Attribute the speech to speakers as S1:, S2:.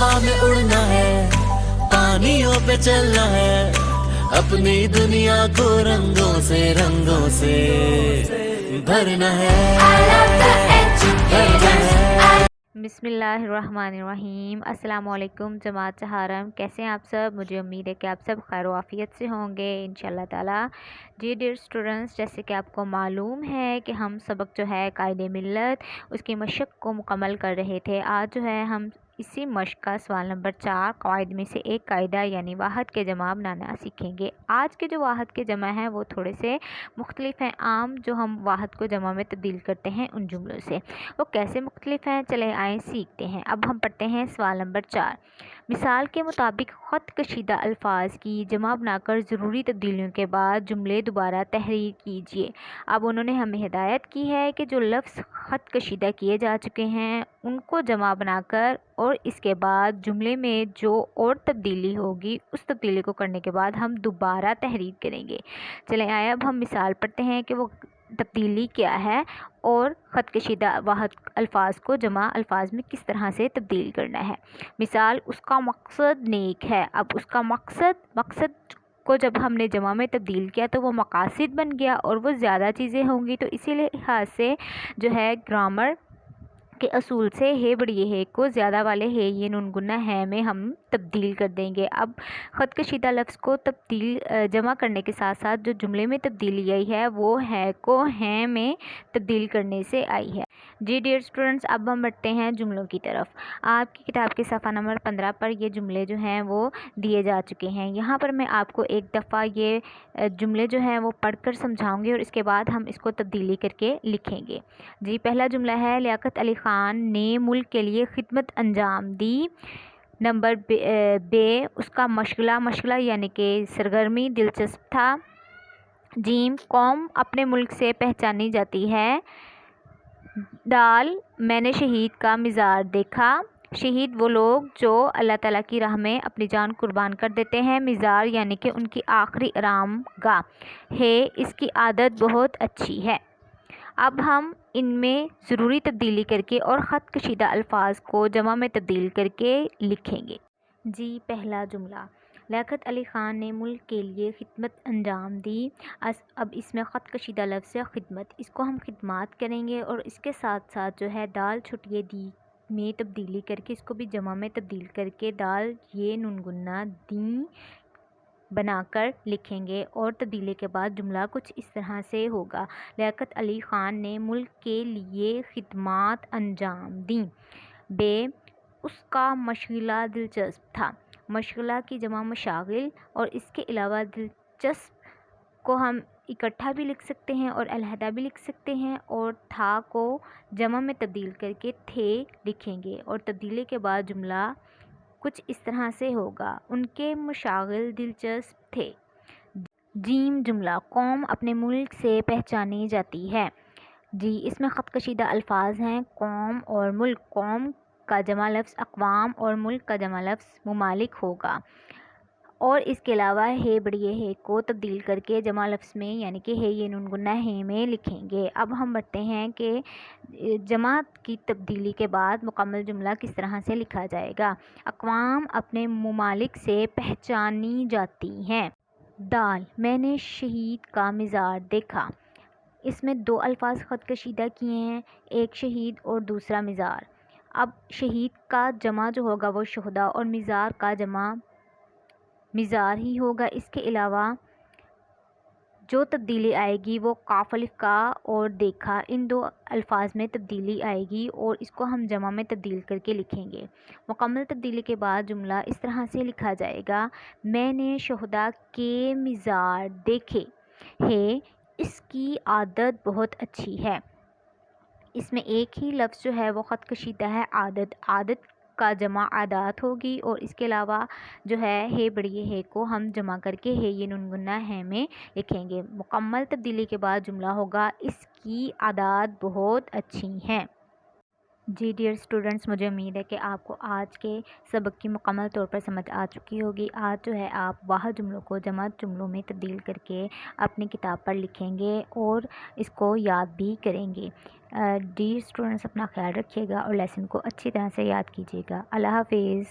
S1: हवा में उड़ना है, पानियों पे चलना है, अपनी दुनिया को रंगों से भरना है, भरना है।
S2: बिस्मिल्लाहिर्रहमानिर्रहीम। अस्सलाम वालेकुम जमात चहारम, कैसे हैं आप सब। मुझे उम्मीद है कि आप सब खैर वाफियत से होंगे इंशाल्लाह ताला। जी डियर स्टूडेंट्स, जैसे कि आपको मालूम है कि हम सबक जो है कायदे मिल्लत उसकी मशक को मुकम्मल कर रहे थे। आज जो है हम इसी मशक का सवाल नंबर 4 कवायद में से एक कायदा यानी वाहद के जमा बनाना सीखेंगे। आज के जो वाहद के जमा हैं वो थोड़े से मुख्तलिफ हैं। आम जो हम वाहद को जमा में तब्दील करते हैं उन जुमलों से, वो कैसे मुख्तलिफ हैं, चले आए सीखते हैं। अब हम पढ़ते हैं सवाल नंबर 4। मिसाल के मुताबिक ख़त कशीदा अल्फाज की जमा बनाकर ज़रूरी तब्दीलियों के बाद जुमले दोबारा तहरीर कीजिए। अब उन्होंने हमें हिदायत की है कि जो लफ्ज़ ख़त कशीदा किए जा चुके हैं उनको जमा बनाकर और इसके बाद जुमले में जो और तब्दीली होगी उस तब्दीली को करने के बाद हम दोबारा तहरीर करेंगे। चले आए अब हम मिसाल पढ़ते हैं कि वो तब्दीली क्या है और ख़त कशीदा वाहद अल्फाज को जमा अल्फाज में किस तरह से तब्दील करना है। मिसाल, उसका मकसद नेक है। अब उसका मकसद को जब हमने जमा में तब्दील किया तो वो मकासिद बन गया और वो ज़्यादा चीज़ें होंगी, तो इसी लिहाज से जो है ग्रामर के असूल से हे बड़ी हे को ज़्यादा वाले हे ये नून गुन्ना है में हम तब्दील कर देंगे। अब ख़त कशीदा लफ्ज़ को तब्दील जमा करने के साथ साथ जो जुमले में तब्दीली आई है वो है को हैं में तब्दील करने से आई है। जी डियर स्टूडेंट्स, अब हम बढ़ते हैं जुमलों की तरफ। आपकी किताब के सफ़ा नंबर 15 पर ये जुमले जो हैं वो दिए जा चुके हैं। यहाँ पर मैं आपको एक दफ़ा ये जुमले जो हैं वो पढ़कर समझाऊंगी और इसके बाद हम इसको तब्दीली करके लिखेंगे। जी, पहला जुमला है, लियाकत अली ख़ान ने मुल्क के लिए खिदमत अंजाम दी। नंबर बे, उसका मशगला यानी कि सरगर्मी दिलचस्प था। जीम, कौम अपने मुल्क से पहचानी जाती है। दाल, मैंने शहीद का मिज़ार देखा। शहीद वो लोग जो अल्लाह ताला की राह में अपनी जान कुर्बान कर देते हैं। मिज़ार यानी कि उनकी आखिरी आराम गाह है। इसकी आदत बहुत अच्छी है। अब हम इनमें ज़रूरी तब्दीली करके और ख़त कशीदा अल्फाज को जमा में तब्दील करके लिखेंगे। जी, पहला जुमला, लियाकत अली ख़ान ने मुल्क के लिए खिदमत अंजाम दी। अब इसमें ख़त कशीदा लफ्ज़ है खिदमत, इसको हम खिदमात करेंगे और इसके साथ साथ जो है दाल छुटिए दी में तब्दीली करके इसको भी जमा में तब्दील करके दाल ये नून गुन्ना दी बनाकर लिखेंगे और तब्दीली के बाद जुमला कुछ इस तरह से होगा। लियाकत अली ख़ान ने मुल्क के लिए खिदमात अंजाम दी। बे, उसका मशगला दिलचस्प था। मशगला की जमा मशागिल और इसके अलावा दिलचस्प को हम इकट्ठा भी लिख सकते हैं और अलहदा भी लिख सकते हैं और था को जमा में तब्दील करके थे लिखेंगे और तब्दीली के बाद जुमला कुछ इस तरह से होगा, उनके मशागिल दिलचस्प थे। जीम जुमला, कौम अपने मुल्क से पहचानी जाती है। जी, इसमें ख़त कशीदा अल्फाज हैं कौम और मुल्क। कौम का जमा लफ्ज़ अक़वाम और मुल्क का जमा लफ्ज़ मुमालिक होगा और इसके अलावा हे बड़ी हे को तब्दील करके जमा लफ्ज़ में यानी कि हे ये नून गुन्ना हे में लिखेंगे। अब हम बढ़ते हैं कि जमा की तब्दीली के बाद मुकम्मल जुमला किस तरह से लिखा जाएगा। अक़वाम अपने मुमालिक से पहचानी जाती हैं। दाल, मैंने शहीद का मिज़ार देखा। इसमें दो अल्फाज ख़त कशीदा किए हैं, एक शहीद और दूसरा मिज़ार। अब शहीद का जमा जो होगा वो शुहदा और मिज़ार का जमा मिज़ार ही होगा। इसके अलावा जो तब्दीली आएगी वो काफ अलिफ का और देखा, इन दो अल्फाज में तब्दीली आएगी और इसको हम जमा में तब्दील करके लिखेंगे। मुकम्मल तब्दीली के बाद जुमला इस तरह से लिखा जाएगा, मैंने शुहदा के मिज़ार देखे है, इसकी आदत बहुत अच्छी है। इसमें एक ही लफ्ज़ जो है वो ख़त कशीदा है आदत का जमा आदात होगी और इसके अलावा जो है हे बड़ी हे को हम जमा करके हे ये नून गुन्ना है में लिखेंगे। मुकम्मल तब्दीली के बाद जुमला होगा, इसकी आदत बहुत अच्छी हैं। जी डियर स्टूडेंट्स, मुझे उम्मीद है कि आपको आज के सबक की मुकम्मल तौर पर समझ आ चुकी होगी। आज जो है आप वाहिद जुमलों को जमा जुमलों में तब्दील करके अपनी किताब पर लिखेंगे और इसको याद भी करेंगे। डियर स्टूडेंट्स, अपना ख्याल रखिएगा और लेसन को अच्छी तरह से याद कीजिएगा। अल्लाह हाफिज़।